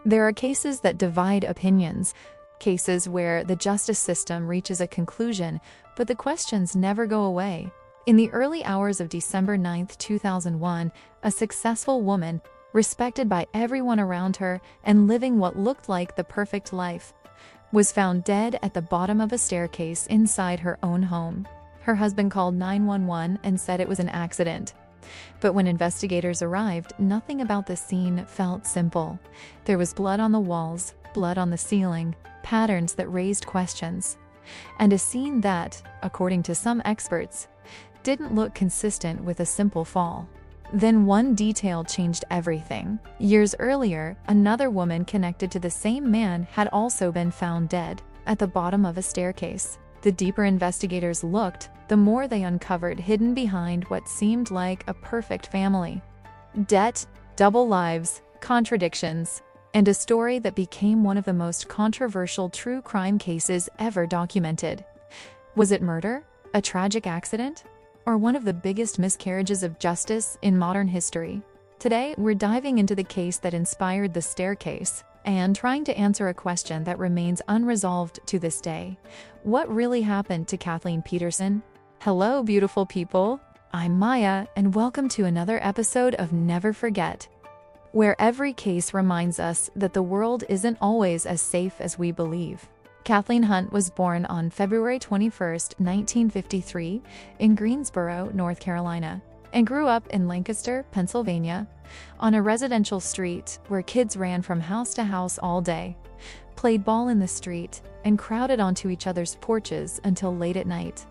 There are cases that divide opinions, cases where the justice system reaches a conclusion, but the questions never go away. In the early hours of December 9, 2001, a successful woman, respected by everyone around her and living what looked like the perfect life, was found dead at the bottom of a staircase inside her own home. Her husband called 911 and said it was an accident. But when investigators arrived, nothing about the scene felt simple. There was blood on the walls, blood on the ceiling, patterns that raised questions, and a scene that, according to some experts, didn't look consistent with a simple fall. Then one detail changed everything. Years earlier, another woman connected to the same man had also been found dead at the bottom of a staircase. The deeper investigators looked, the more they uncovered hidden behind what seemed like a perfect family. Debt, double lives, contradictions, and a story that became one of the most controversial true crime cases ever documented. Was it murder? A tragic accident? Or one of the biggest miscarriages of justice in modern history? Today, we're diving into the case that inspired the staircase and trying to answer a question that remains unresolved to this day. What really happened to Kathleen Peterson? Hello, beautiful people. I'm Maya, and welcome to another episode of Never Forget, where every case reminds us that the world isn't always as safe as we believe. Kathleen Hunt was born on February 21, 1953, in Greensboro, North Carolina, and grew up in Lancaster, Pennsylvania, on a residential street where kids ran from house to house all day, played ball in the street, and crowded onto each other's porches until late at night.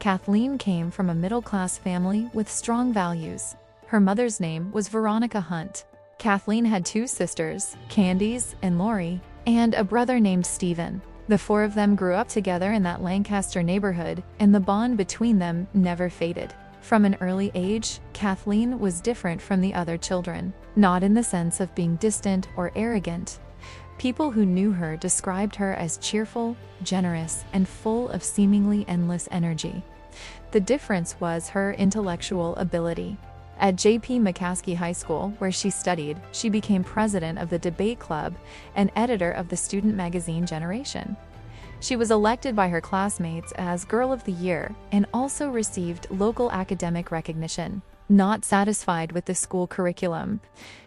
Kathleen came from a middle-class family with strong values. Her mother's name was Veronica Hunt. Kathleen had two sisters, Candice and Lori, and a brother named Stephen. The four of them grew up together in that Lancaster neighborhood, and the bond between them never faded. From an early age, Kathleen was different from the other children, not in the sense of being distant or arrogant. People who knew her described her as cheerful, generous, and full of seemingly endless energy. The difference was her intellectual ability. At J.P. McCaskey High School, where she studied, she became president of the debate club and editor of the student magazine Generation. She was elected by her classmates as Girl of the Year and also received local academic recognition. Not satisfied with the school curriculum,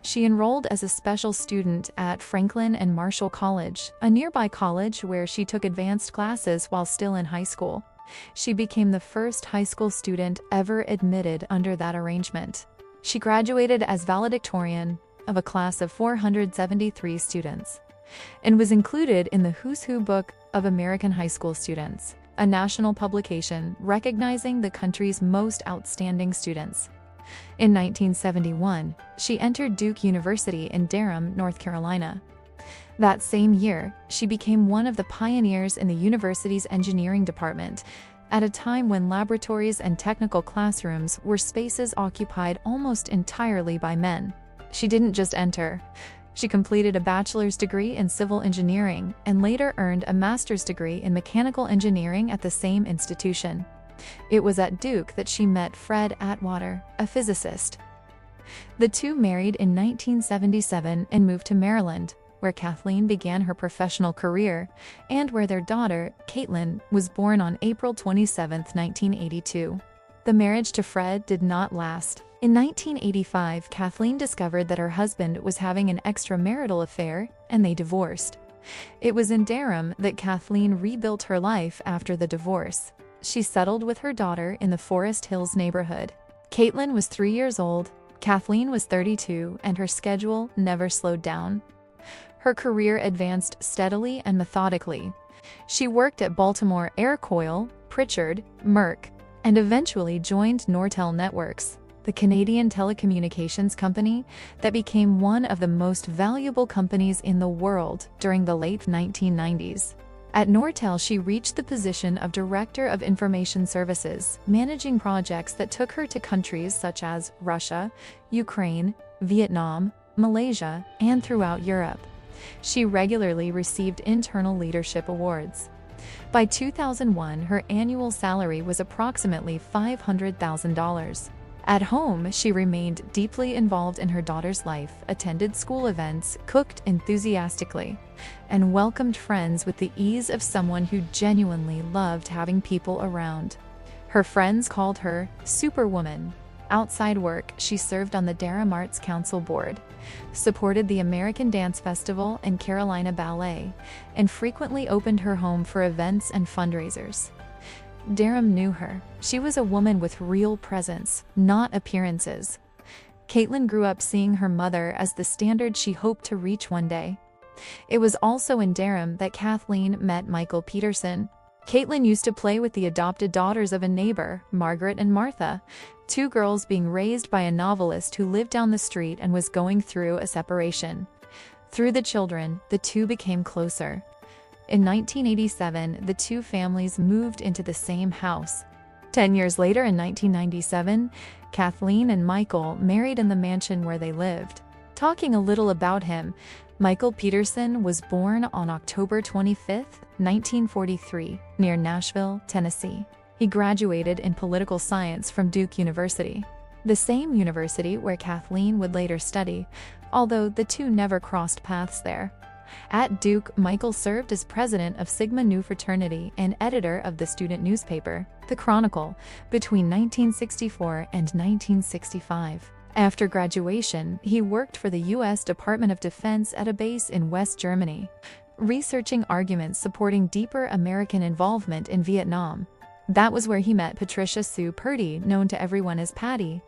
she enrolled as a special student at Franklin and Marshall College, a nearby college where she took advanced classes while still in high school. She became the first high school student ever admitted under that arrangement. She graduated as valedictorian of a class of 473 students and was included in the Who's Who Book of American High School Students, a national publication recognizing the country's most outstanding students. In 1971, she entered Duke University in Durham, North Carolina. That same year, she became one of the pioneers in the university's engineering department, at a time when laboratories and technical classrooms were spaces occupied almost entirely by men. She didn't just enter. She completed a bachelor's degree in civil engineering and later earned a master's degree in mechanical engineering at the same institution. It was at Duke that she met Fred Atwater, a physicist. The two married in 1977 and moved to Maryland, where Kathleen began her professional career, and where their daughter, Caitlin, was born on April 27, 1982. The marriage to Fred did not last. In 1985, Kathleen discovered that her husband was having an extramarital affair, and they divorced. It was in Durham that Kathleen rebuilt her life after the divorce. She settled with her daughter in the Forest Hills neighborhood. Caitlin was 3 years old, Kathleen was 32, and her schedule never slowed down. Her career advanced steadily and methodically. She worked at Baltimore Aircoil, Pritchard, Merck, and eventually joined Nortel Networks, the Canadian telecommunications company that became one of the most valuable companies in the world during the late 1990s. At Nortel, she reached the position of Director of Information Services, managing projects that took her to countries such as Russia, Ukraine, Vietnam, Malaysia, and throughout Europe. She regularly received internal leadership awards. By 2001, her annual salary was approximately $500,000. At home, she remained deeply involved in her daughter's life, attended school events, cooked enthusiastically, and welcomed friends with the ease of someone who genuinely loved having people around. Her friends called her Superwoman. Outside work, she served on the Durham Arts Council board, supported the American Dance Festival and Carolina Ballet, and frequently opened her home for events and fundraisers. Durham knew her. She was a woman with real presence, not appearances. Caitlin grew up seeing her mother as the standard she hoped to reach one day. It was also in Durham that Kathleen met Michael Peterson. Caitlin used to play with the adopted daughters of a neighbor, Margaret and Martha, two girls being raised by a novelist who lived down the street and was going through a separation. Through the children, the two became closer. In 1987, the two families moved into the same house. 10 years later, in 1997, Kathleen and Michael married in the mansion where they lived. Talking a little about him, Michael Peterson was born on October 25, 1943, near Nashville, Tennessee. He graduated in political science from Duke University, the same university where Kathleen would later study, although the two never crossed paths there. At Duke, Michael served as president of Sigma Nu fraternity and editor of the student newspaper, The Chronicle, between 1964 and 1965. After graduation, he worked for the U.S. Department of Defense at a base in West Germany, researching arguments supporting deeper American involvement in Vietnam. That was where he met Patricia Sue Purdy, known to everyone as Patty.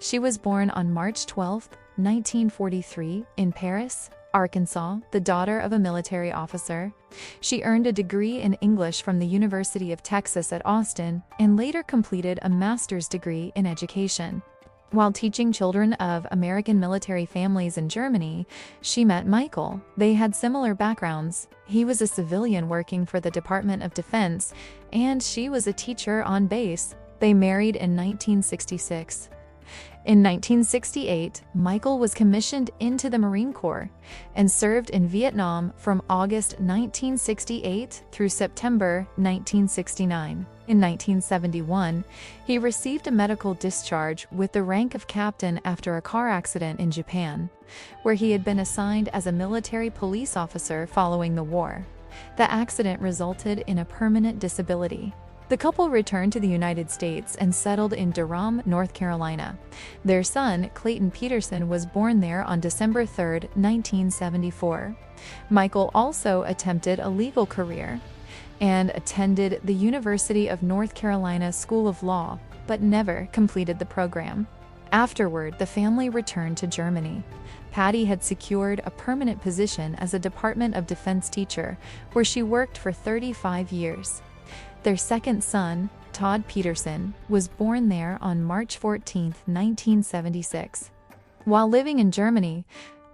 She was born on March 12, 1943, in Paris, Arkansas, the daughter of a military officer. She earned a degree in English from the University of Texas at Austin and later completed a master's degree in education. While teaching children of American military families in Germany, she met Michael. They had similar backgrounds. He was a civilian working for the Department of Defense, and she was a teacher on base. They married in 1966. In 1968, Michael was commissioned into the Marine Corps and served in Vietnam from August 1968 through September 1969. In 1971, he received a medical discharge with the rank of captain after a car accident in Japan, where he had been assigned as a military police officer following the war. The accident resulted in a permanent disability. The couple returned to the United States and settled in Durham, North Carolina. Their son, Clayton Peterson, was born there on December 3, 1974. Michael also attempted a legal career and attended the University of North Carolina School of Law, but never completed the program. Afterward, the family returned to Germany. Patty had secured a permanent position as a Department of Defense teacher, where she worked for 35 years. Their second son, Todd Peterson, was born there on March 14, 1976. While living in Germany,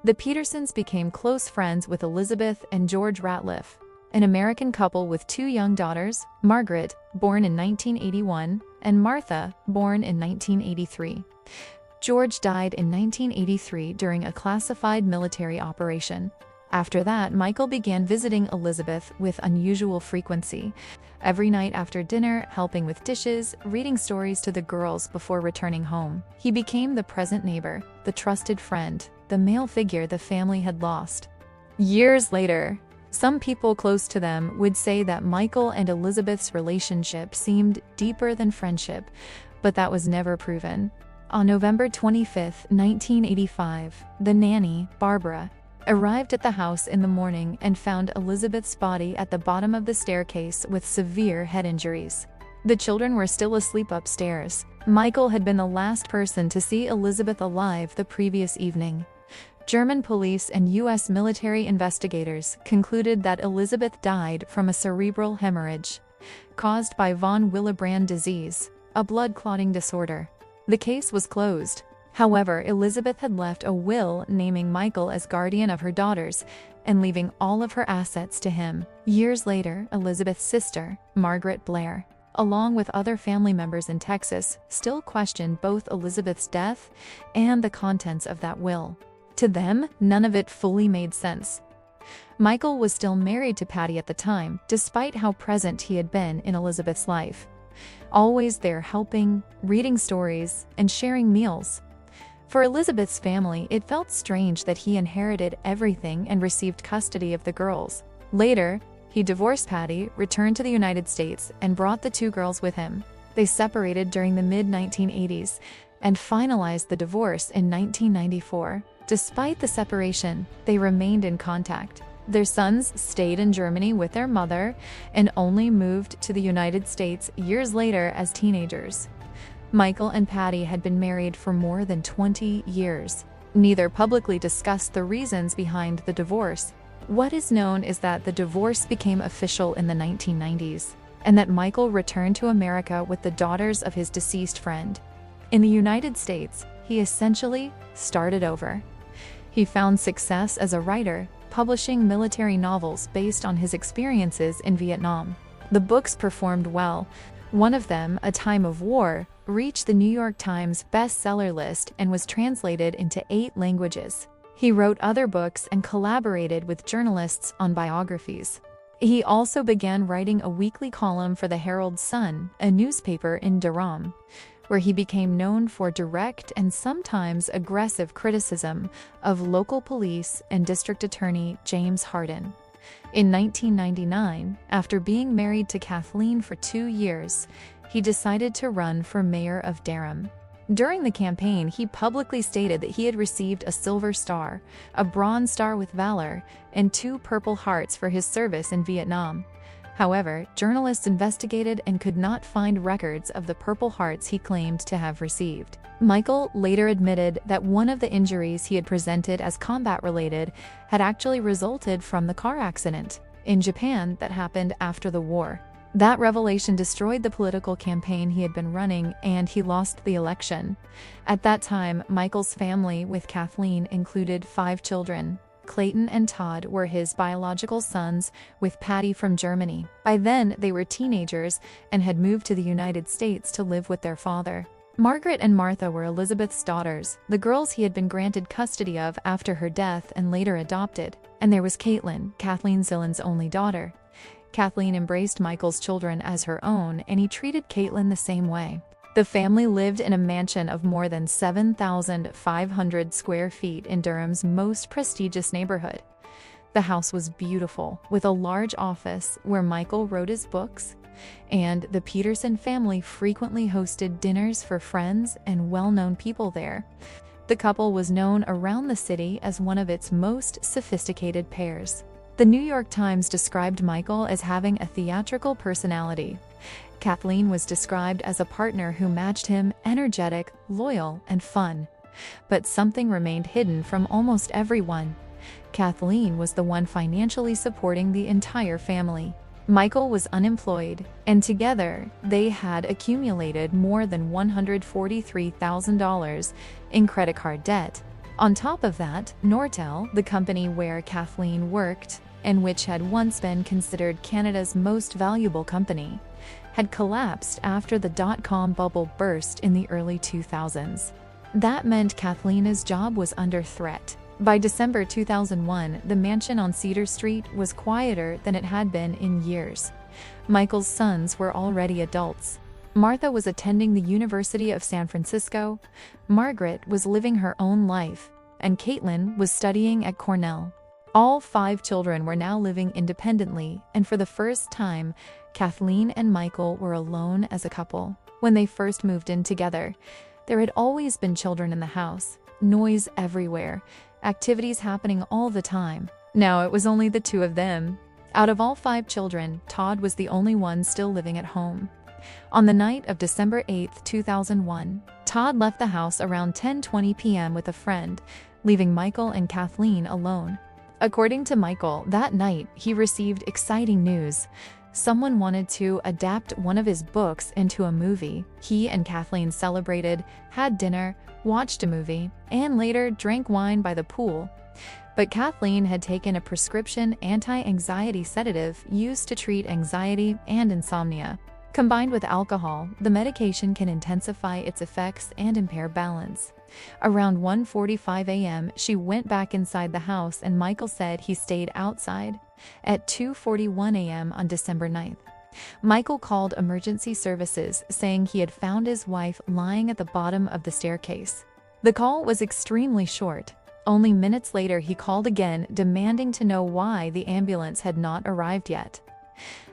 the Petersons became close friends with Elizabeth and George Ratliff, an American couple with two young daughters, Margaret, born in 1981, and Martha, born in 1983. George died in 1983 during a classified military operation. After that, Michael began visiting Elizabeth with unusual frequency, every night after dinner, helping with dishes, reading stories to the girls before returning home. He became the present neighbor, the trusted friend, the male figure the family had lost. Years later, some people close to them would say that Michael and Elizabeth's relationship seemed deeper than friendship, but that was never proven. On November 25, 1985, the nanny, Barbara, arrived at the house in the morning and found Elizabeth's body at the bottom of the staircase with severe head injuries. The children were still asleep upstairs. Michael had been the last person to see Elizabeth alive the previous evening. German police and U.S. military investigators concluded that Elizabeth died from a cerebral hemorrhage caused by von Willebrand disease, a blood clotting disorder. The case was closed. However, Elizabeth had left a will naming Michael as guardian of her daughters and leaving all of her assets to him. Years later, Elizabeth's sister, Margaret Blair, along with other family members in Texas, still questioned both Elizabeth's death and the contents of that will. To them, none of it fully made sense. Michael was still married to Patty at the time, despite how present he had been in Elizabeth's life. always there helping, reading stories, and sharing meals. For Elizabeth's family, it felt strange that he inherited everything and received custody of the girls. Later, he divorced Patty, returned to the United States, and brought the two girls with him. They separated during the mid-1980s and finalized the divorce in 1994. Despite the separation, they remained in contact. Their sons stayed in Germany with their mother and only moved to the United States years later as teenagers. Michael and Patty had been married for more than 20 years. Neither publicly discussed the reasons behind the divorce. What is known is that the divorce became official in the 1990s, and that Michael returned to America with the daughters of his deceased friend. In the United States, he essentially started over. He found success as a writer, publishing military novels based on his experiences in Vietnam. The books performed well. One of them, A Time of War, reached the New York Times bestseller list and was translated into 8 languages. He wrote other books and collaborated with journalists on biographies. He also began writing a weekly column for the Herald Sun, a newspaper in Durham, where he became known for direct and sometimes aggressive criticism of local police and District Attorney James Hardin. In 1999, after being married to Kathleen for 2 years, he decided to run for mayor of Durham. During the campaign, he publicly stated that he had received a Silver Star, a Bronze Star with Valor, and 2 Purple Hearts for his service in Vietnam. However, journalists investigated and could not find records of the Purple Hearts he claimed to have received. Michael later admitted that one of the injuries he had presented as combat-related had actually resulted from the car accident in Japan that happened after the war. That revelation destroyed the political campaign he had been running, and he lost the election. At that time, Michael's family with Kathleen included 5 children. Clayton and Todd were his biological sons, with Patty from Germany. By then, they were teenagers and had moved to the United States to live with their father. Margaret and Martha were Elizabeth's daughters, the girls he had been granted custody of after her death and later adopted. And there was Caitlin, Kathleen Zillen's only daughter. Kathleen embraced Michael's children as her own, and he treated Caitlin the same way. The family lived in a mansion of more than 7,500 square feet in Durham's most prestigious neighborhood. The house was beautiful, with a large office where Michael wrote his books, and the Peterson family frequently hosted dinners for friends and well-known people there. The couple was known around the city as one of its most sophisticated pairs. The New York Times described Michael as having a theatrical personality. Kathleen was described as a partner who matched him, energetic, loyal, and fun. But something remained hidden from almost everyone. Kathleen was the one financially supporting the entire family. Michael was unemployed, and together, they had accumulated more than $143,000 in credit card debt. On top of that, Nortel, the company where Kathleen worked, and which had once been considered Canada's most valuable company, had collapsed after the dot-com bubble burst in the early 2000s. That meant Kathleen's job was under threat. By December 2001, the mansion on Cedar Street was quieter than it had been in years. Michael's sons were already adults. Martha was attending the University of San Francisco, Margaret was living her own life, and Caitlin was studying at Cornell. All 5 children were now living independently, and for the first time, Kathleen and Michael were alone as a couple. When they first moved in together, there had always been children in the house, noise everywhere, activities happening all the time. Now it was only the 2 of them. Out of all 5 children, Todd was the only one still living at home. On the night of December 8, 2001, Todd left the house around 10:20 p.m. with a friend, leaving Michael and Kathleen alone. According to Michael, that night he received exciting news. Someone wanted to adapt one of his books into a movie. He and Kathleen celebrated, had dinner, watched a movie, and later drank wine by the pool. But Kathleen had taken a prescription anti-anxiety sedative used to treat anxiety and insomnia. Combined with alcohol, the medication can intensify its effects and impair balance. Around 1:45 a.m., she went back inside the house and Michael said he stayed outside. At 2:41 a.m. on December 9th, Michael called emergency services, saying he had found his wife lying at the bottom of the staircase. The call was extremely short. Only minutes later, he called again, demanding to know why the ambulance had not arrived yet.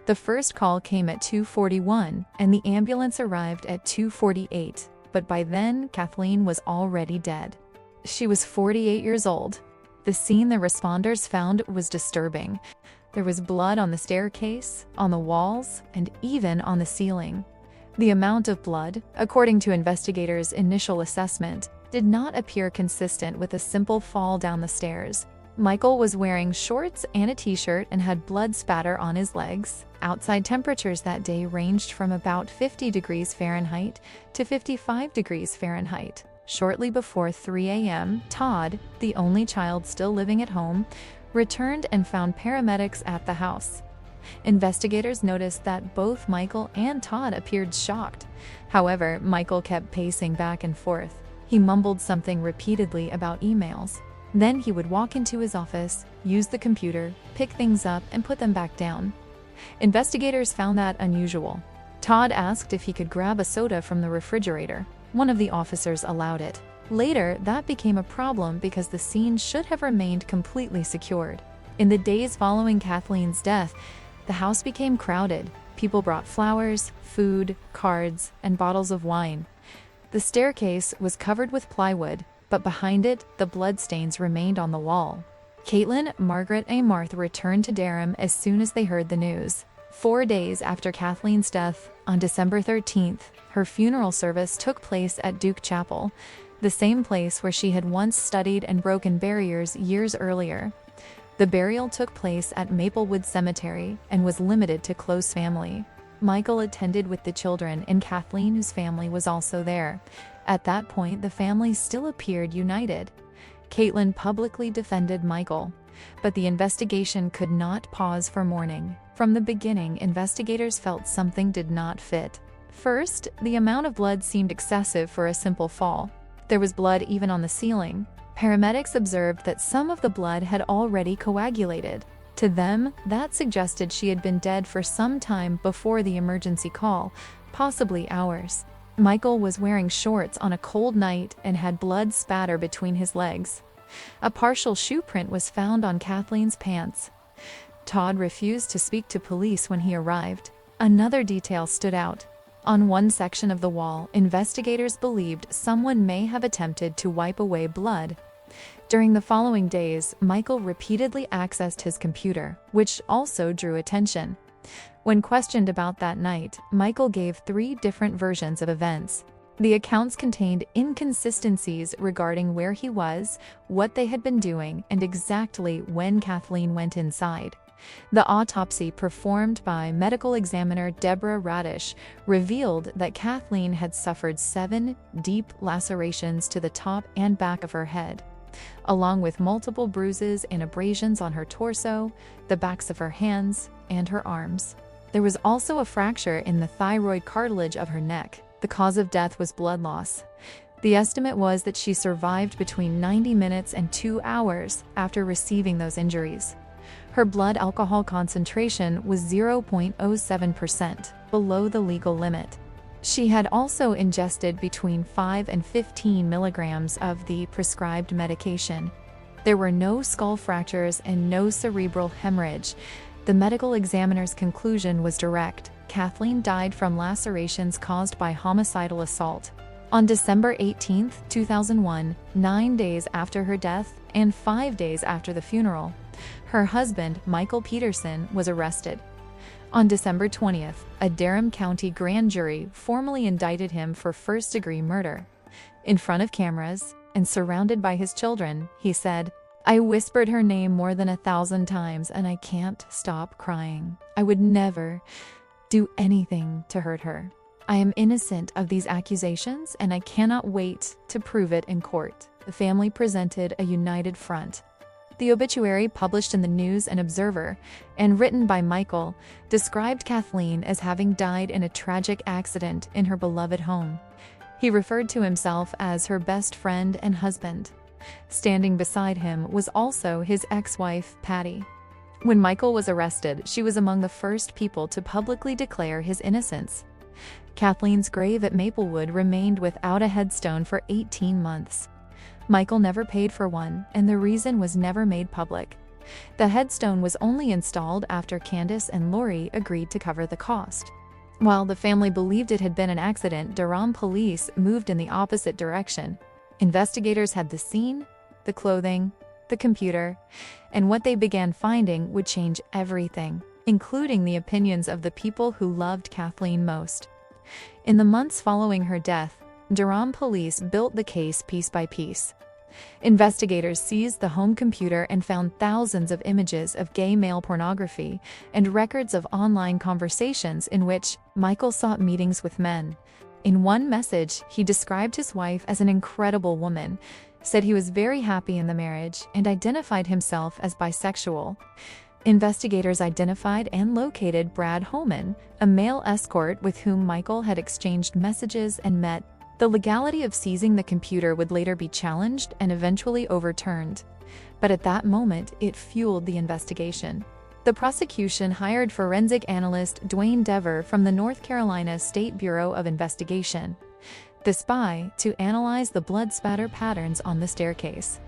The first call came at 2:41, and the ambulance arrived at 2:48, but by then, Kathleen was already dead. She was 48 years old. The scene the responders found was disturbing. There was blood on the staircase, on the walls, and even on the ceiling. The amount of blood, according to investigators' initial assessment, did not appear consistent with a simple fall down the stairs. Michael was wearing shorts and a t-shirt and had blood spatter on his legs. Outside temperatures that day ranged from about 50 degrees Fahrenheit to 55 degrees Fahrenheit. Shortly before 3 a.m., Todd, the only child still living at home, returned and found paramedics at the house. Investigators noticed that both Michael and Todd appeared shocked. However, Michael kept pacing back and forth. He mumbled something repeatedly about emails. Then he would walk into his office, use the computer, pick things up, and put them back down. Investigators found that unusual. Todd asked if he could grab a soda from the refrigerator. One of the officers allowed it. Later, that became a problem because the scene should have remained completely secured. In the days following Kathleen's death, the house became crowded. People brought flowers, food, cards, and bottles of wine. The staircase was covered with plywood, but behind it, the bloodstains remained on the wall. Caitlin, Margaret, and Martha returned to Durham as soon as they heard the news. 4 days after Kathleen's death, on December 13th, her funeral service took place at Duke Chapel, the same place where she had once studied and broken barriers years earlier. The burial took place at Maplewood Cemetery and was limited to close family. Michael attended with the children, and Kathleen, whose family was also there. At that point, the family still appeared united. Caitlin publicly defended Michael, but the investigation could not pause for mourning. From the beginning, investigators felt something did not fit. First, the amount of blood seemed excessive for a simple fall. There was blood even on the ceiling. Paramedics observed that some of the blood had already coagulated. To them, that suggested she had been dead for some time before the emergency call, possibly hours. Michael was wearing shorts on a cold night and had blood spatter between his legs. A partial shoe print was found on Kathleen's pants. Todd refused to speak to police when he arrived. Another detail stood out. On one section of the wall, investigators believed someone may have attempted to wipe away blood. During the following days, Michael repeatedly accessed his computer, which also drew attention. When questioned about that night, Michael gave 3 different versions of events. The accounts contained inconsistencies regarding where he was, what they had been doing, and exactly when Kathleen went inside. The autopsy performed by medical examiner Deborah Radish revealed that Kathleen had suffered 7 deep lacerations to the top and back of her head, along with multiple bruises and abrasions on her torso, the backs of her hands, and her arms. There was also a fracture in the thyroid cartilage of her neck. The cause of death was blood loss. The estimate was that she survived between 90 minutes and 2 hours after receiving those injuries. Her blood alcohol concentration was 0.07%, below the legal limit. She had also ingested between 5 and 15 milligrams of the prescribed medication. There were no skull fractures and no cerebral hemorrhage. The medical examiner's conclusion was direct. Kathleen died from lacerations caused by homicidal assault. On December 18, 2001, 9 days after her death and 5 days after the funeral, her husband, Michael Peterson, was arrested. On December 20th, a Durham County grand jury formally indicted him for first-degree murder. In front of cameras and surrounded by his children, he said, "I whispered her name more than 1,000 times and I can't stop crying. I would never do anything to hurt her. I am innocent of these accusations and I cannot wait to prove it in court." The family presented a united front. The obituary, published in the News and Observer and written by Michael, described Kathleen as having died in a tragic accident in her beloved home. He referred to himself as her best friend and husband. Standing beside him was also his ex-wife, Patty. When Michael was arrested, she was among the first people to publicly declare his innocence. Kathleen's grave at Maplewood remained without a headstone for 18 months. Michael never paid for one, and the reason was never made public. The headstone was only installed after Candace and Lori agreed to cover the cost. While the family believed it had been an accident, Durham police moved in the opposite direction. Investigators had the scene, the clothing, the computer, and what they began finding would change everything, including the opinions of the people who loved Kathleen most. In the months following her death, Durham police built the case piece by piece. Investigators seized the home computer and found thousands of images of gay male pornography and records of online conversations in which Michael sought meetings with men. In one message, he described his wife as an incredible woman, said he was very happy in the marriage, and identified himself as bisexual. Investigators identified and located Brad Holman, a male escort with whom Michael had exchanged messages and met. The legality of seizing the computer would later be challenged and eventually overturned. But at that moment, it fueled the investigation. The prosecution hired forensic analyst Dwayne Dever from the North Carolina State Bureau of Investigation, the spy, to analyze the blood spatter patterns on the staircase.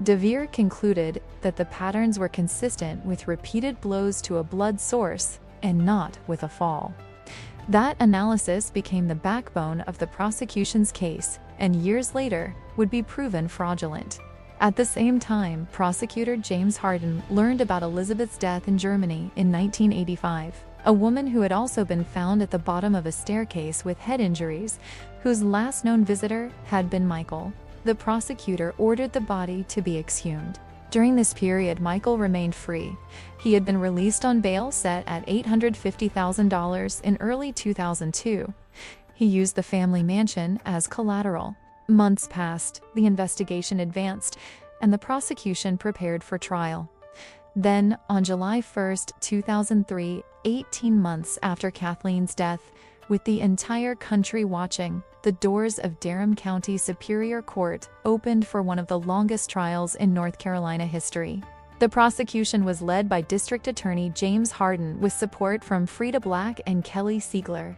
Dever concluded that the patterns were consistent with repeated blows to a blood source and not with a fall. That analysis became the backbone of the prosecution's case, and years later would be proven fraudulent. At the same time, prosecutor James Harden learned about Elizabeth's death in Germany in 1985, a woman who had also been found at the bottom of a staircase with head injuries, whose last known visitor had been Michael. The prosecutor ordered the body to be exhumed. During this period, Michael remained free. He had been released on bail set at $850,000 in early 2002. He used the family mansion as collateral. Months passed, the investigation advanced, and the prosecution prepared for trial. Then, on July 1, 2003, 18 months after Kathleen's death, with the entire country watching, the doors of Durham County Superior Court opened for one of the longest trials in North Carolina history. The prosecution was led by District Attorney James Harden with support from Frida Black and Kelly Siegler.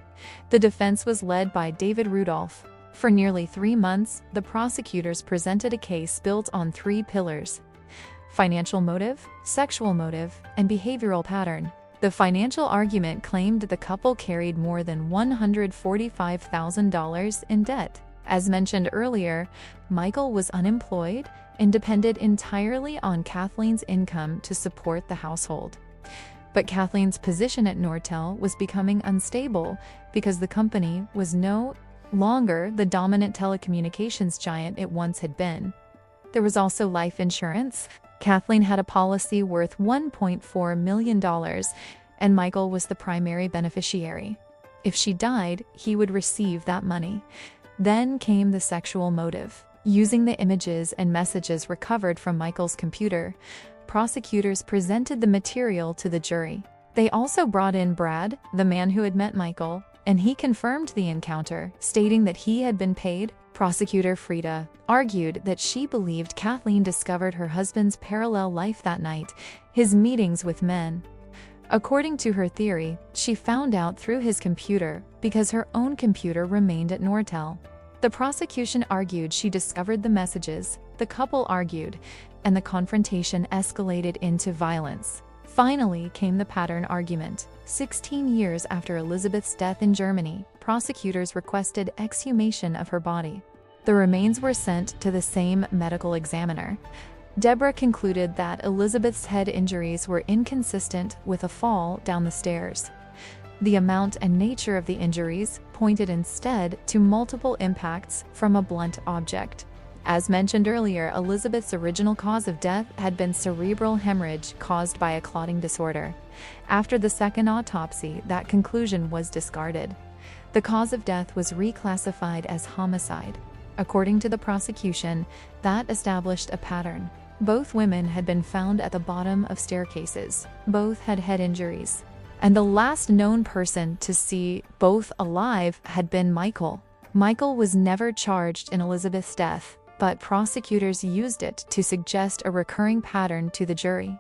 The defense was led by David Rudolph. For nearly 3 months, the prosecutors presented a case built on 3 pillars: financial motive, sexual motive, and behavioral pattern. The financial argument claimed the couple carried more than $145,000 in debt. As mentioned earlier, Michael was unemployed and depended entirely on Kathleen's income to support the household. But Kathleen's position at Nortel was becoming unstable because the company was no longer the dominant telecommunications giant it once had been. There was also life insurance. Kathleen had a policy worth $1.4 million, and Michael was the primary beneficiary. If she died, he would receive that money. Then came the sexual motive. Using the images and messages recovered from Michael's computer, prosecutors presented the material to the jury. They also brought in Brad, the man who had met Michael, and he confirmed the encounter, stating that he had been paid. Prosecutor Frida argued that she believed Kathleen discovered her husband's parallel life that night, his meetings with men. According to her theory, she found out through his computer because her own computer remained at Nortel. The prosecution argued she discovered the messages, the couple argued, and the confrontation escalated into violence. Finally came the pattern argument. 16 years after Elizabeth's death in Germany, prosecutors requested exhumation of her body. The remains were sent to the same medical examiner. Deborah concluded that Elizabeth's head injuries were inconsistent with a fall down the stairs. The amount and nature of the injuries pointed instead to multiple impacts from a blunt object. As mentioned earlier, Elizabeth's original cause of death had been cerebral hemorrhage caused by a clotting disorder. After the second autopsy, that conclusion was discarded. The cause of death was reclassified as homicide. According to the prosecution, that established a pattern. Both women had been found at the bottom of staircases. Both had head injuries. And the last known person to see both alive had been Michael. Michael was never charged in Elizabeth's death, but prosecutors used it to suggest a recurring pattern to the jury.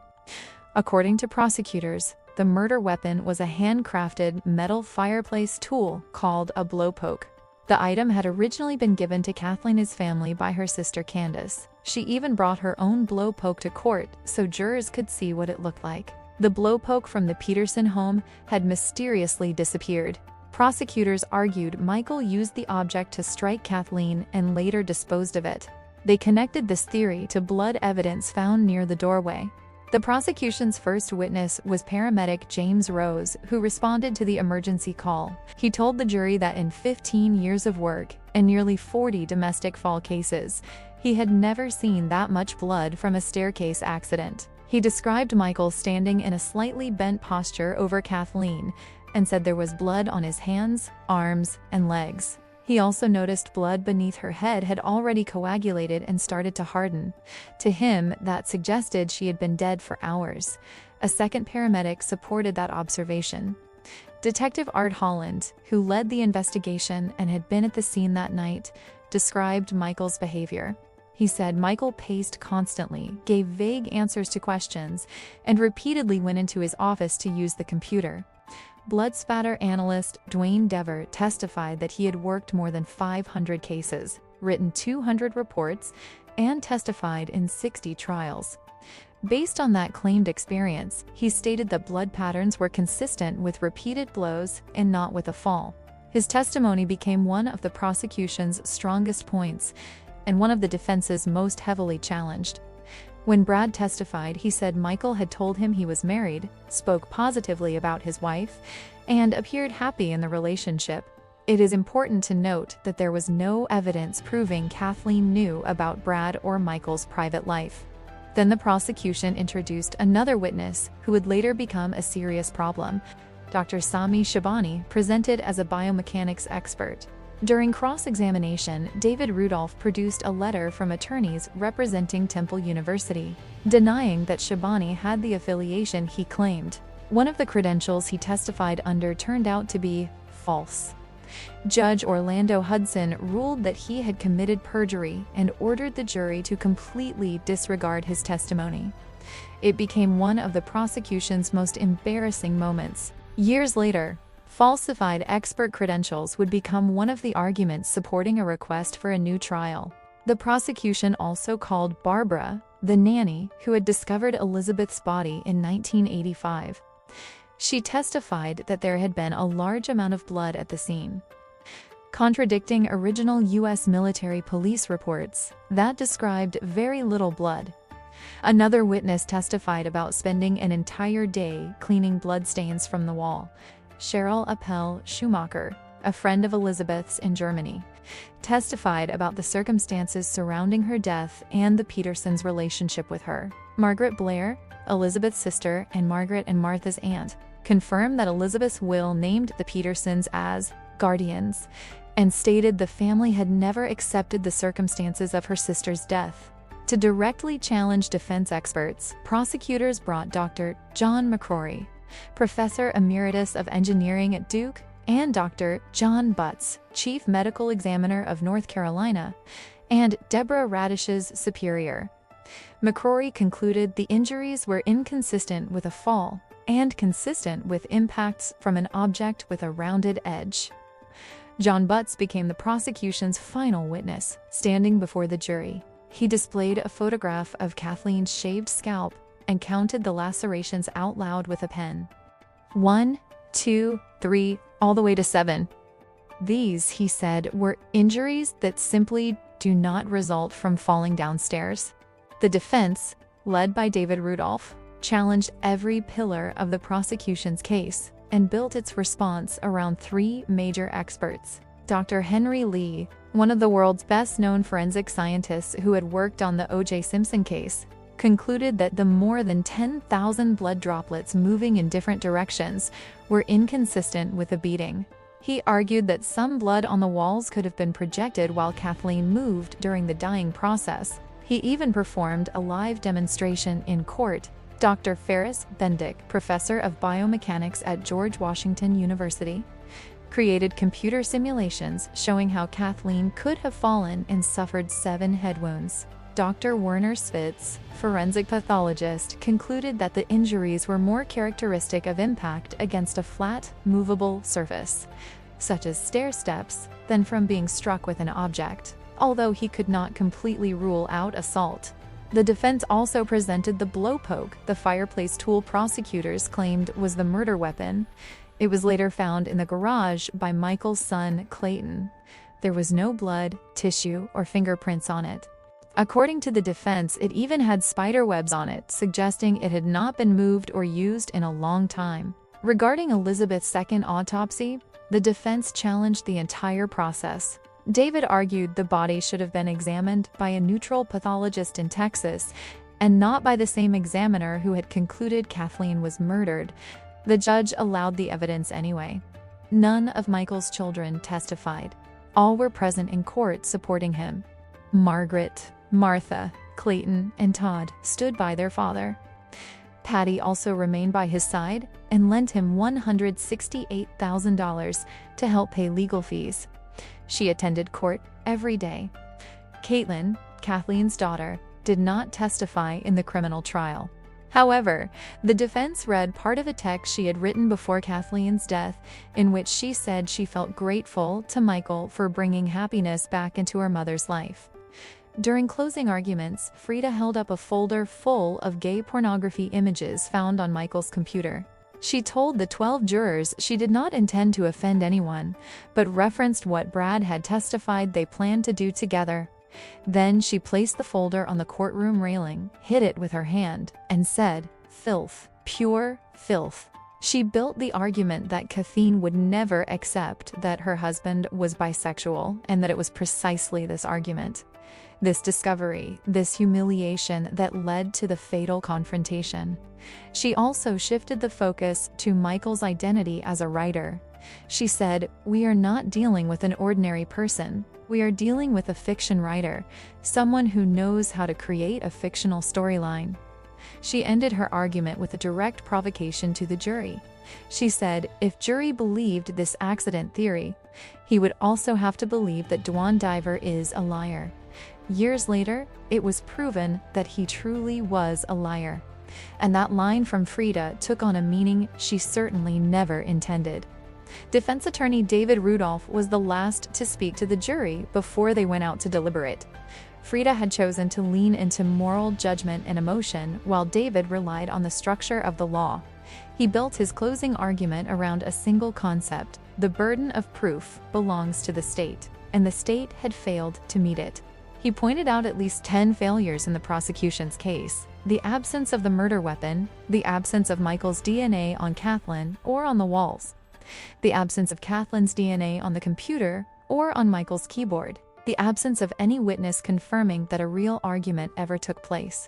According to prosecutors, the murder weapon was a handcrafted metal fireplace tool called a blowpoke. The item had originally been given to Kathleen's family by her sister Candace. She even brought her own blowpoke to court so jurors could see what it looked like. The blowpoke from the Peterson home had mysteriously disappeared. Prosecutors argued Michael used the object to strike Kathleen and later disposed of it. They connected this theory to blood evidence found near the doorway. The prosecution's first witness was paramedic James Rose, who responded to the emergency call. He told the jury that in 15 years of work and nearly 40 domestic fall cases, he had never seen that much blood from a staircase accident. He described Michael standing in a slightly bent posture over Kathleen and said there was blood on his hands, arms, and legs. He also noticed blood beneath her head had already coagulated and started to harden. To him, that suggested she had been dead for hours. A second paramedic supported that observation. Detective Art Holland, who led the investigation and had been at the scene that night, described Michael's behavior. He said Michael paced constantly, gave vague answers to questions, and repeatedly went into his office to use the computer. Blood spatter analyst Dwayne Dever testified that he had worked more than 500 cases, written 200 reports, and testified in 60 trials. Based on that claimed experience, he stated that blood patterns were consistent with repeated blows and not with a fall. His testimony became one of the prosecution's strongest points and one of the defense's most heavily challenged. When Brad testified, he said Michael had told him he was married, spoke positively about his wife, and appeared happy in the relationship. It is important to note that there was no evidence proving Kathleen knew about Brad or Michael's private life. Then the prosecution introduced another witness who would later become a serious problem. Dr. Sami Shabani presented as a biomechanics expert. During cross-examination, David Rudolph produced a letter from attorneys representing Temple University, denying that Shabani had the affiliation he claimed. One of the credentials he testified under turned out to be false. Judge Orlando Hudson ruled that he had committed perjury and ordered the jury to completely disregard his testimony. It became one of the prosecution's most embarrassing moments. Years later, falsified expert credentials would become one of the arguments supporting a request for a new trial. The prosecution also called Barbara, the nanny who had discovered Elizabeth's body in 1985. She testified that there had been a large amount of blood at the scene, contradicting original U.S. military police reports that described very little blood. Another witness testified about spending an entire day cleaning bloodstains from the wall. Cheryl Appel Schumacher, a friend of Elizabeth's in Germany, testified about the circumstances surrounding her death and the Petersons' relationship with her. Margaret Blair, Elizabeth's sister and Margaret and Martha's aunt, confirmed that Elizabeth's will named the Petersons as guardians and stated the family had never accepted the circumstances of her sister's death. To directly challenge defense experts, prosecutors brought Dr. John McCrory, Professor Emeritus of Engineering at Duke, and Dr. John Butts, Chief Medical Examiner of North Carolina, and Deborah Radish's superior. McCrory concluded the injuries were inconsistent with a fall and consistent with impacts from an object with a rounded edge. John Butts became the prosecution's final witness, standing before the jury. He displayed a photograph of Kathleen's shaved scalp and counted the lacerations out loud with a pen. 1, 2, 3, all the way to 7. These, he said, were injuries that simply do not result from falling downstairs. The defense, led by David Rudolph, challenged every pillar of the prosecution's case and built its response around three major experts. Dr. Henry Lee, one of the world's best-known forensic scientists who had worked on the O.J. Simpson case, concluded that the more than 10,000 blood droplets moving in different directions were inconsistent with a beating. He argued that some blood on the walls could have been projected while Kathleen moved during the dying process. He even performed a live demonstration in court. Dr. Ferris Bendick, professor of biomechanics at George Washington University, created computer simulations showing how Kathleen could have fallen and suffered 7 head wounds. Dr. Werner Spitz, forensic pathologist, concluded that the injuries were more characteristic of impact against a flat, movable surface, such as stair steps, than from being struck with an object, although he could not completely rule out assault. The defense also presented the blowpoke, the fireplace tool prosecutors claimed was the murder weapon. It was later found in the garage by Michael's son, Clayton. There was no blood, tissue, or fingerprints on it. According to the defense, it even had spider webs on it, suggesting it had not been moved or used in a long time. Regarding Elizabeth's second autopsy, the defense challenged the entire process. David argued the body should have been examined by a neutral pathologist in Texas and not by the same examiner who had concluded Kathleen was murdered. The judge allowed the evidence anyway. None of Michael's children testified. All were present in court supporting him. Margaret, Martha, Clayton, and Todd stood by their father. Patty also remained by his side and lent him $168,000 to help pay legal fees. She attended court every day. Caitlin, Kathleen's daughter, did not testify in the criminal trial. However, the defense read part of a text she had written before Kathleen's death, in which she said she felt grateful to Michael for bringing happiness back into her mother's life. During closing arguments, Frida held up a folder full of gay pornography images found on Michael's computer. She told the 12 jurors she did not intend to offend anyone, but referenced what Brad had testified they planned to do together. Then she placed the folder on the courtroom railing, hit it with her hand, and said, "Filth, pure filth." She built the argument that Kathleen would never accept that her husband was bisexual, and that it was precisely this argument, this discovery, this humiliation that led to the fatal confrontation. She also shifted the focus to Michael's identity as a writer. She said, "We are not dealing with an ordinary person. We are dealing with a fiction writer, someone who knows how to create a fictional storyline." She ended her argument with a direct provocation to the jury. She said, if jury believed this accident theory, he would also have to believe that Dwan Diver is a liar. Years later, it was proven that he truly was a liar. And that line from Frida took on a meaning she certainly never intended. Defense attorney David Rudolph was the last to speak to the jury before they went out to deliberate. Frida had chosen to lean into moral judgment and emotion, while David relied on the structure of the law. He built his closing argument around a single concept: the burden of proof belongs to the state, and the state had failed to meet it. He pointed out at least 10 failures in the prosecution's case: the absence of the murder weapon, the absence of Michael's DNA on Kathleen or on the walls, the absence of Kathleen's DNA on the computer or on Michael's keyboard, the absence of any witness confirming that a real argument ever took place,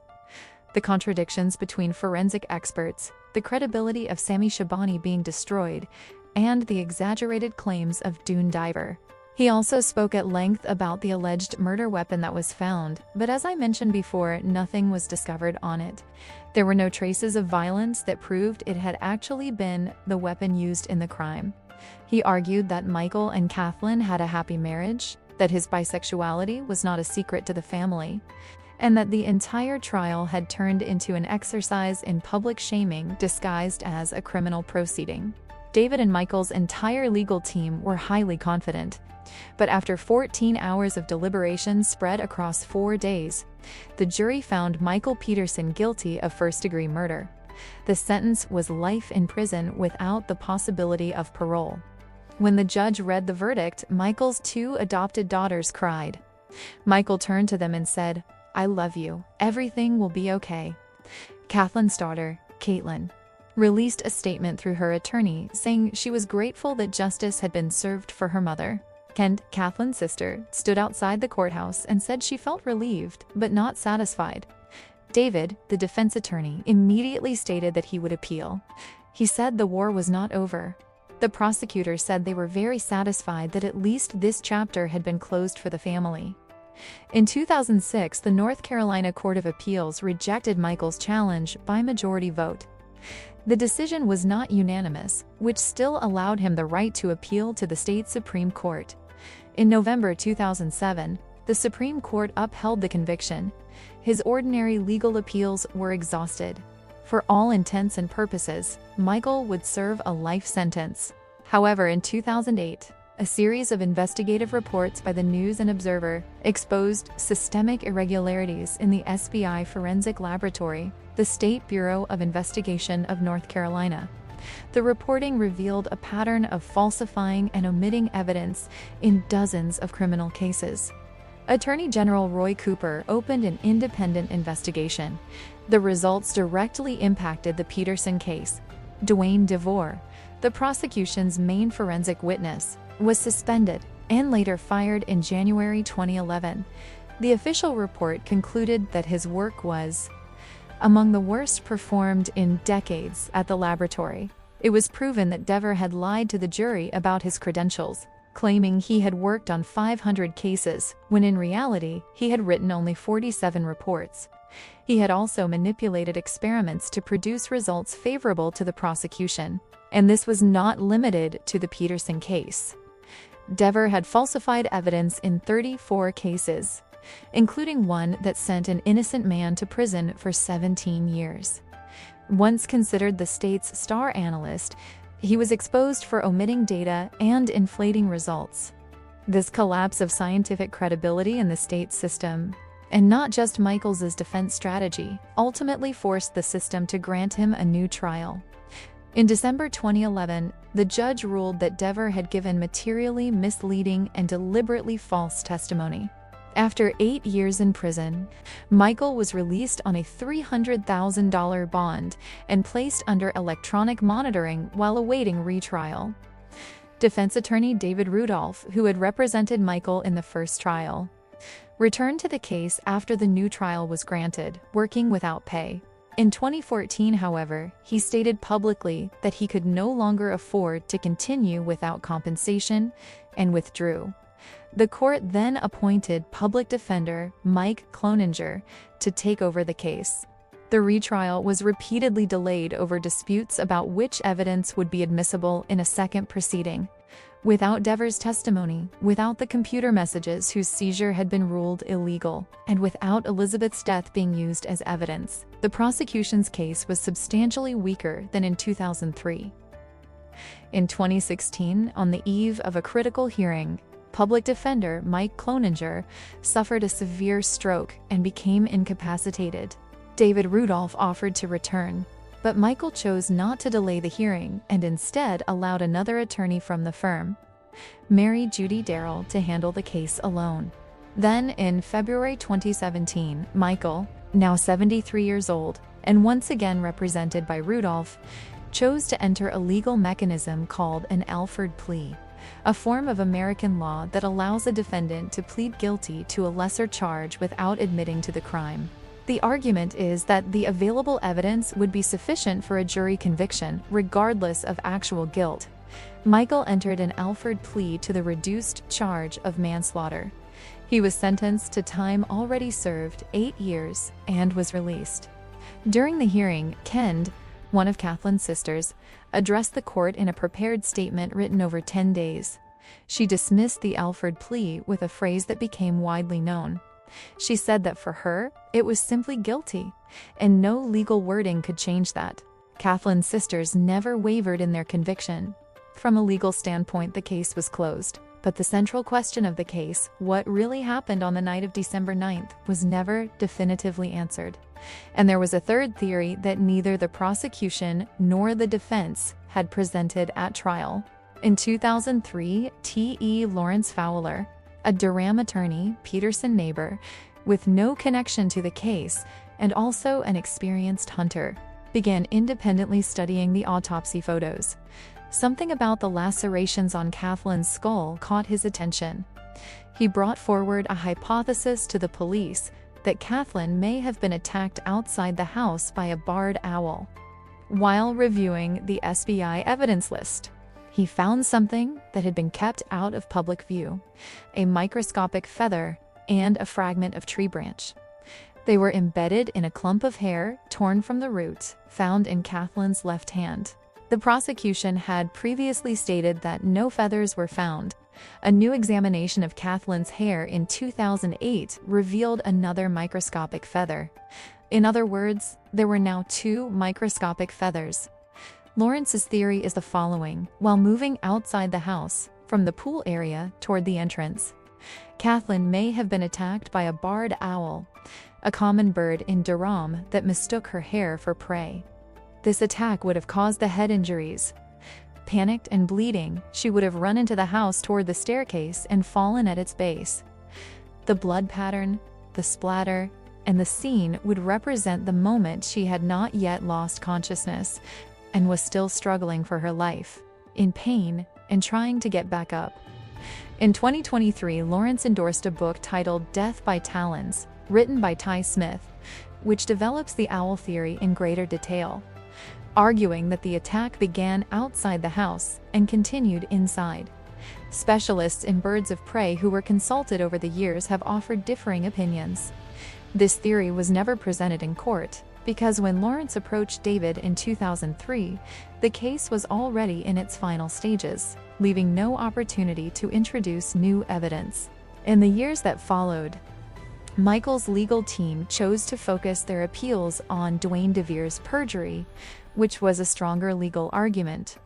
the contradictions between forensic experts, the credibility of Sammy Shabani being destroyed, and the exaggerated claims of Dwan Diver. He also spoke at length about the alleged murder weapon that was found, but as I mentioned before, nothing was discovered on it. There were no traces of violence that proved it had actually been the weapon used in the crime. He argued that Michael and Kathleen had a happy marriage, that his bisexuality was not a secret to the family, and that the entire trial had turned into an exercise in public shaming disguised as a criminal proceeding. David and Michael's entire legal team were highly confident. But after 14 hours of deliberation spread across 4 days, the jury found Michael Peterson guilty of first-degree murder. The sentence was life in prison without the possibility of parole. When the judge read the verdict, Michael's 2 adopted daughters cried. Michael turned to them and said, "I love you. Everything will be okay." Kathleen's daughter, Caitlin, released a statement through her attorney saying she was grateful that justice had been served for her mother. Kent, Kathleen's sister, stood outside the courthouse and said she felt relieved but not satisfied. David, the defense attorney, immediately stated that he would appeal. He said the war was not over. The prosecutor said they were very satisfied that at least this chapter had been closed for the family. In 2006, the North Carolina Court of Appeals rejected Michael's challenge by majority vote. The decision was not unanimous, which still allowed him the right to appeal to the state Supreme Court. In November 2007, the Supreme Court upheld the conviction. his ordinary legal appeals were exhausted. For all intents and purposes, Michael would serve a life sentence. However, in 2008, a series of investigative reports by the News and Observer exposed systemic irregularities in the SBI Forensic Laboratory, the State Bureau of Investigation of North Carolina. The reporting revealed a pattern of falsifying and omitting evidence in dozens of criminal cases. Attorney General Roy Cooper opened an independent investigation. The results directly impacted the Peterson case. Dwayne DeVore, the prosecution's main forensic witness, was suspended and later fired in January 2011. The official report concluded that his work was among the worst performed in decades at the laboratory. It was proven that DeVore had lied to the jury about his credentials, claiming he had worked on 500 cases, when in reality, he had written only 47 reports. He had also manipulated experiments to produce results favorable to the prosecution, and this was not limited to the Peterson case. DeVore had falsified evidence in 34 cases, including one that sent an innocent man to prison for 17 years. Once considered the state's star analyst, he was exposed for omitting data and inflating results. This collapse of scientific credibility in the state system, and not just Michael's defense strategy, ultimately forced the system to grant him a new trial. In December 2011, the judge ruled that DeVore had given materially misleading and deliberately false testimony. After 8 years in prison, Michael was released on a $300,000 bond and placed under electronic monitoring while awaiting retrial. Defense attorney David Rudolph, who had represented Michael in the first trial, returned to the case after the new trial was granted, working without pay. In 2014, however, he stated publicly that he could no longer afford to continue without compensation and withdrew. The court then appointed public defender Mike Cloninger to take over the case. The retrial was repeatedly delayed over disputes about which evidence would be admissible in a second proceeding. Without DeVore's testimony, without the computer messages whose seizure had been ruled illegal, and without Elizabeth's death being used as evidence, the prosecution's case was substantially weaker than in 2003. In 2016, on the eve of a critical hearing, public defender Mike Cloninger suffered a severe stroke and became incapacitated. David Rudolph offered to return, but Michael chose not to delay the hearing and instead allowed another attorney from the firm, Mary Judy Darrell, to handle the case alone. Then, in February 2017, Michael, now 73 years old, and once again represented by Rudolph, chose to enter a legal mechanism called an Alford plea, a form of American law that allows a defendant to plead guilty to a lesser charge without admitting to the crime. The argument is that the available evidence would be sufficient for a jury conviction, regardless of actual guilt. Michael entered an Alford plea to the reduced charge of manslaughter. He was sentenced to time already served, 8 years, and was released. During the hearing, Kend, one of Kathleen's sisters, addressed the court in a prepared statement written over 10 days. She dismissed the Alford plea with a phrase that became widely known. She said that for her, it was simply guilty, and no legal wording could change that. Kathleen's sisters never wavered in their conviction. From a legal standpoint, the case was closed, but the central question of the case, what really happened on the night of December 9th, was never definitively answered. And there was a third theory that neither the prosecution nor the defense had presented at trial. In 2003, T.E. Lawrence Fowler, a Durham attorney, Peterson neighbor, with no connection to the case and also an experienced hunter, began independently studying the autopsy photos. Something about the lacerations on Kathleen's skull caught his attention. He brought forward a hypothesis to the police that Kathleen may have been attacked outside the house by a barred owl. While reviewing the SBI evidence list, he found something that had been kept out of public view: a microscopic feather and a fragment of tree branch. They were embedded in a clump of hair torn from the root, found in Kathleen's left hand. The prosecution had previously stated that no feathers were found, A new examination of Kathleen's hair in 2008 revealed another microscopic feather. In other words, there were now 2 microscopic feathers. Lawrence's theory is the following: while moving outside the house, from the pool area toward the entrance, Kathleen may have been attacked by a barred owl, a common bird in Durham that mistook her hair for prey. This attack would have caused the head injuries. Panicked and bleeding, she would have run into the house toward the staircase and fallen at its base. The blood pattern, the splatter, and the scene would represent the moment she had not yet lost consciousness and was still struggling for her life, in pain and trying to get back up. In 2023, Lawrence endorsed a book titled Death by Talons, written by Ty Smith, which develops the owl theory in greater detail, arguing that the attack began outside the house and continued inside. Specialists in birds of prey who were consulted over the years have offered differing opinions. This theory was never presented in court, because when Lawrence approached David in 2003, the case was already in its final stages, leaving no opportunity to introduce new evidence. In the years that followed, Michael's legal team chose to focus their appeals on Duane DeVere's perjury, which was a stronger legal argument.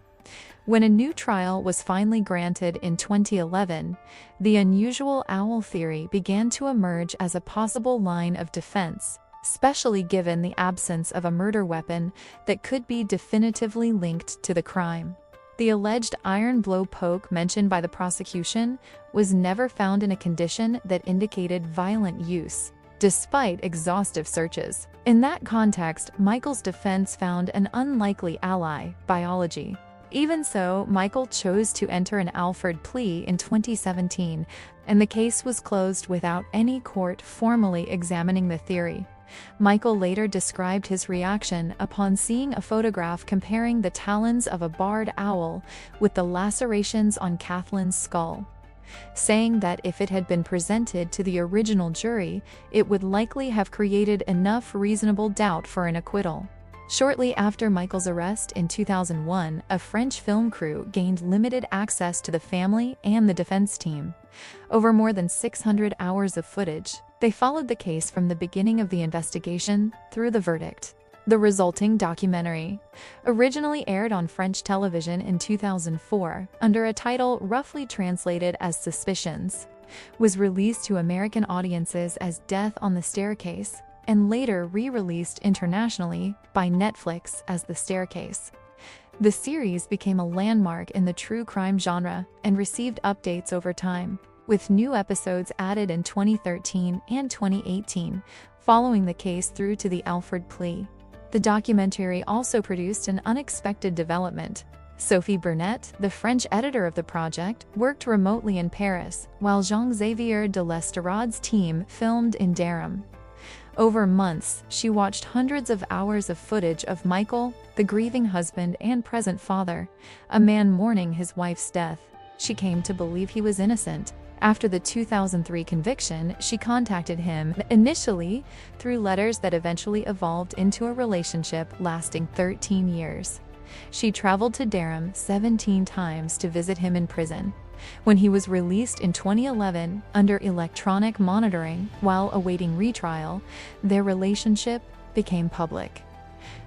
When a new trial was finally granted in 2011, the unusual owl theory began to emerge as a possible line of defense, especially given the absence of a murder weapon that could be definitively linked to the crime. The alleged iron blow poke mentioned by the prosecution was never found in a condition that indicated violent use, despite exhaustive searches. In that context, Michael's defense found an unlikely ally: biology. Even so, Michael chose to enter an Alford plea in 2017, and the case was closed without any court formally examining the theory. Michael later described his reaction upon seeing a photograph comparing the talons of a barred owl with the lacerations on Kathleen's skull, saying that if it had been presented to the original jury, it would likely have created enough reasonable doubt for an acquittal. Shortly after Michael's arrest in 2001, a French film crew gained limited access to the family and the defense team. Over more than 600 hours of footage, they followed the case from the beginning of the investigation through the verdict. The resulting documentary, originally aired on French television in 2004 under a title roughly translated as Suspicions, was released to American audiences as Death on the Staircase, and later re-released internationally by Netflix as The Staircase. The series became a landmark in the true crime genre and received updates over time, with new episodes added in 2013 and 2018, following the case through to the Alford plea. The documentary also produced an unexpected development. Sophie Burnett, the French editor of the project, worked remotely in Paris, while Jean-Xavier de Lestarade's team filmed in Durham. Over months, she watched hundreds of hours of footage of Michael, the grieving husband and present father, a man mourning his wife's death. She came to believe he was innocent. After the 2003 conviction, she contacted him, initially through letters that eventually evolved into a relationship lasting 13 years. She traveled to Durham 17 times to visit him in prison. When he was released in 2011 under electronic monitoring while awaiting retrial, their relationship became public.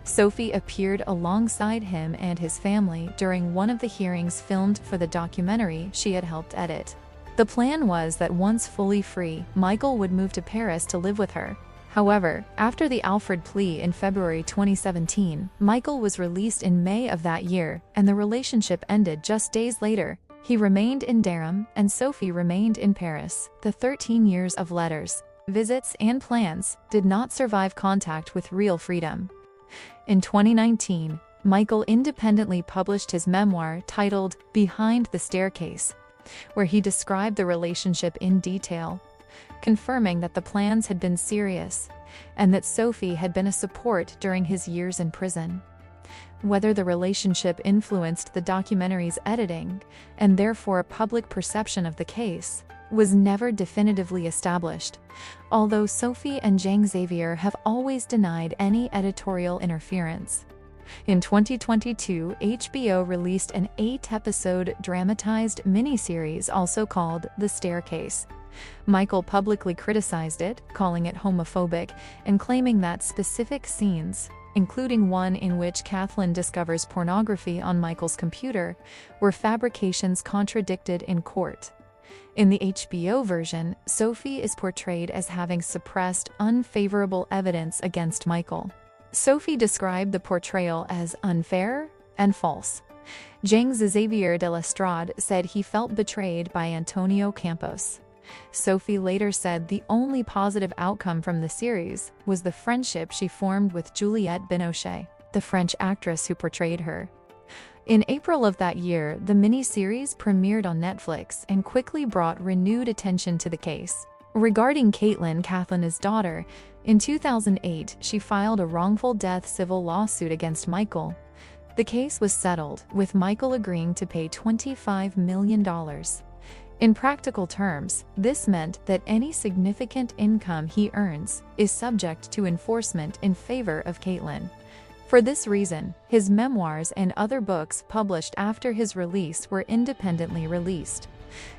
Sophie appeared alongside him and his family during one of the hearings filmed for the documentary she had helped edit. The plan was that once fully free, Michael would move to Paris to live with her. However, after the Alford plea in February 2017, Michael was released in May of that year, and the relationship ended just days later. He remained in Durham, and Sophie remained in Paris. The 13 years of letters, visits, and plans did not survive contact with real freedom. In 2019, Michael independently published his memoir titled Behind the Staircase, where he described the relationship in detail, confirming that the plans had been serious and that Sophie had been a support during his years in prison. Whether the relationship influenced the documentary's editing, and therefore public perception of the case, was never definitively established, although Sophie and Jean-Xavier have always denied any editorial interference. In 2022, HBO released an 8-episode dramatized miniseries also called The Staircase. Michael publicly criticized it, calling it homophobic, and claiming that specific scenes, including one in which Kathleen discovers pornography on Michael's computer, were fabrications contradicted in court. In the HBO version, Sophie is portrayed as having suppressed unfavorable evidence against Michael. Sophie described the portrayal as unfair and false. Xavier de Lestrade said he felt betrayed by Antonio Campos. Sophie later said the only positive outcome from the series was the friendship she formed with Juliette Binoche, the French actress who portrayed her. In April of that year, the miniseries premiered on Netflix and quickly brought renewed attention to the case. Regarding Caitlin, Kathleen's daughter, in 2008 she filed a wrongful death civil lawsuit against Michael. The case was settled, with Michael agreeing to pay $25 million. In practical terms, this meant that any significant income he earns is subject to enforcement in favor of Caitlin. For this reason, his memoirs and other books published after his release were independently released,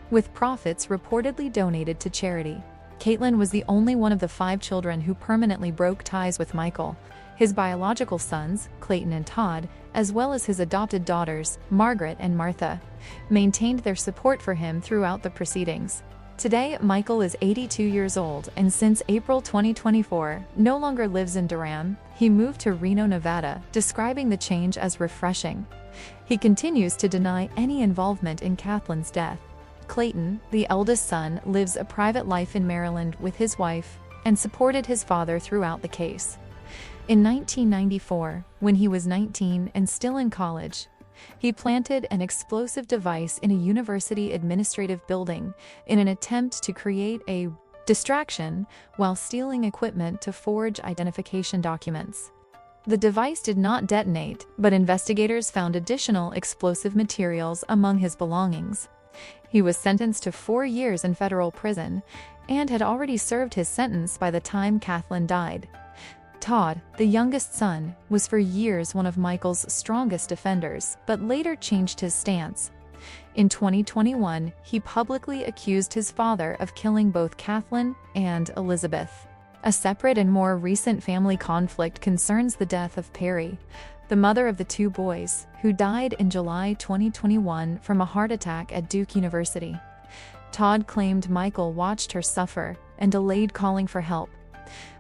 with profits reportedly donated to charity. Caitlin was the only one of the 5 children who permanently broke ties with Michael. His biological sons, Clayton and Todd, as well as his adopted daughters, Margaret and Martha, maintained their support for him throughout the proceedings. Today, Michael is 82 years old and since April 2024, no longer lives in Durham. He moved to Reno, Nevada, describing the change as refreshing. He continues to deny any involvement in Kathleen's death. Clayton, the eldest son, lives a private life in Maryland with his wife and supported his father throughout the case. In 1994, when he was 19 and still in college, he planted an explosive device in a university administrative building in an attempt to create a distraction while stealing equipment to forge identification documents. The device did not detonate, but investigators found additional explosive materials among his belongings. He was sentenced to 4 years in federal prison and had already served his sentence by the time Kathleen died. Todd, the youngest son, was for years one of Michael's strongest defenders, but later changed his stance. In 2021, he publicly accused his father of killing both Kathleen and Elizabeth. A separate and more recent family conflict concerns the death of Perry, the mother of the 2 boys, who died in July 2021 from a heart attack at Duke University. Todd claimed Michael watched her suffer and delayed calling for help,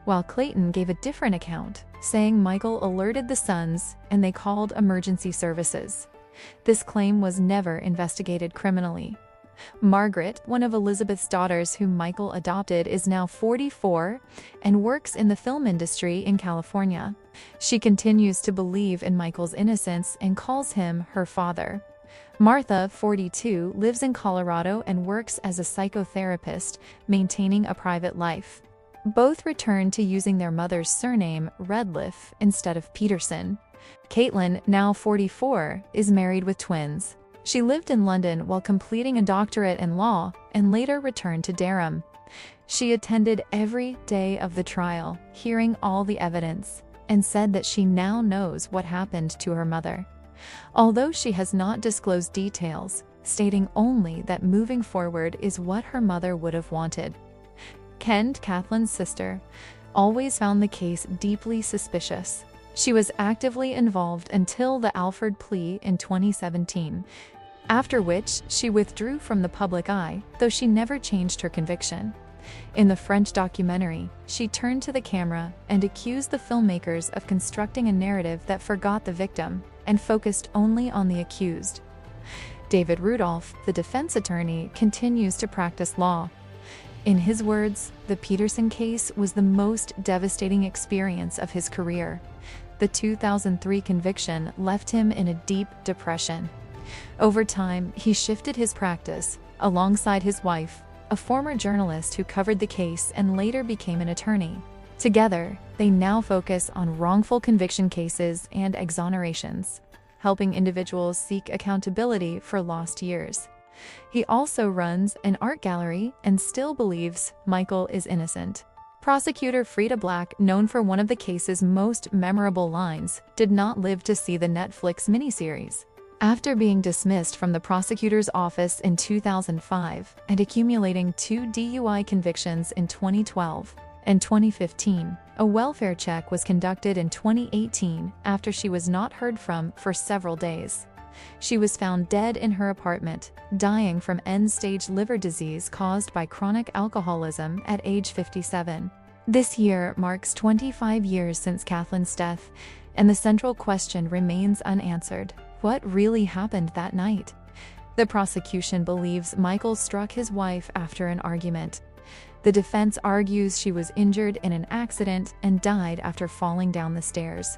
while Clayton gave a different account, saying Michael alerted the sons and they called emergency services. This claim was never investigated criminally. Margaret, one of Elizabeth's daughters whom Michael adopted, is now 44 and works in the film industry in California. She continues to believe in Michael's innocence and calls him her father. Martha, 42, lives in Colorado and works as a psychotherapist, maintaining a private life. Both returned to using their mother's surname, Redliff, instead of Peterson. Caitlin, now 44, is married with twins. She lived in London while completing a doctorate in law and later returned to Durham. She attended every day of the trial, hearing all the evidence, and said that she now knows what happened to her mother, although she has not disclosed details, stating only that moving forward is what her mother would have wanted. Kent, Kathleen's sister, always found the case deeply suspicious. She was actively involved until the Alford plea in 2017, after which she withdrew from the public eye, though she never changed her conviction. In the French documentary, she turned to the camera and accused the filmmakers of constructing a narrative that forgot the victim and focused only on the accused. David Rudolph, the defense attorney, continues to practice law. In his words, the Peterson case was the most devastating experience of his career. The 2003 conviction left him in a deep depression. Over time, he shifted his practice, alongside his wife, a former journalist who covered the case and later became an attorney. Together, they now focus on wrongful conviction cases and exonerations, helping individuals seek accountability for lost years. He also runs an art gallery and still believes Michael is innocent. Prosecutor Frida Black, known for one of the case's most memorable lines, did not live to see the Netflix miniseries. After being dismissed from the prosecutor's office in 2005 and accumulating 2 DUI convictions in 2012 and 2015, a welfare check was conducted in 2018 after she was not heard from for several days. She was found dead in her apartment, dying from end-stage liver disease caused by chronic alcoholism at age 57. This year marks 25 years since Kathleen's death, and the central question remains unanswered. What really happened that night? The prosecution believes Michael struck his wife after an argument. The defense argues she was injured in an accident and died after falling down the stairs.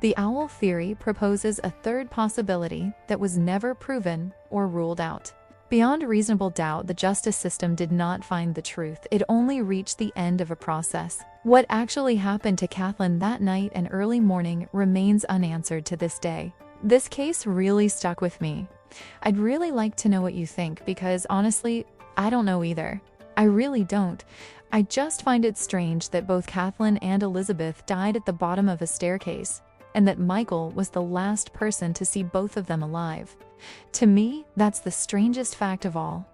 The owl theory proposes a third possibility that was never proven or ruled out. Beyond reasonable doubt, the justice system did not find the truth. It only reached the end of a process. What actually happened to Kathleen that night and early morning remains unanswered to this day. This case really stuck with me. I'd really like to know what you think because honestly, I don't know either. I really don't. I just find it strange that both Kathleen and Elizabeth died at the bottom of a staircase, and that Michael was the last person to see both of them alive. To me, that's the strangest fact of all.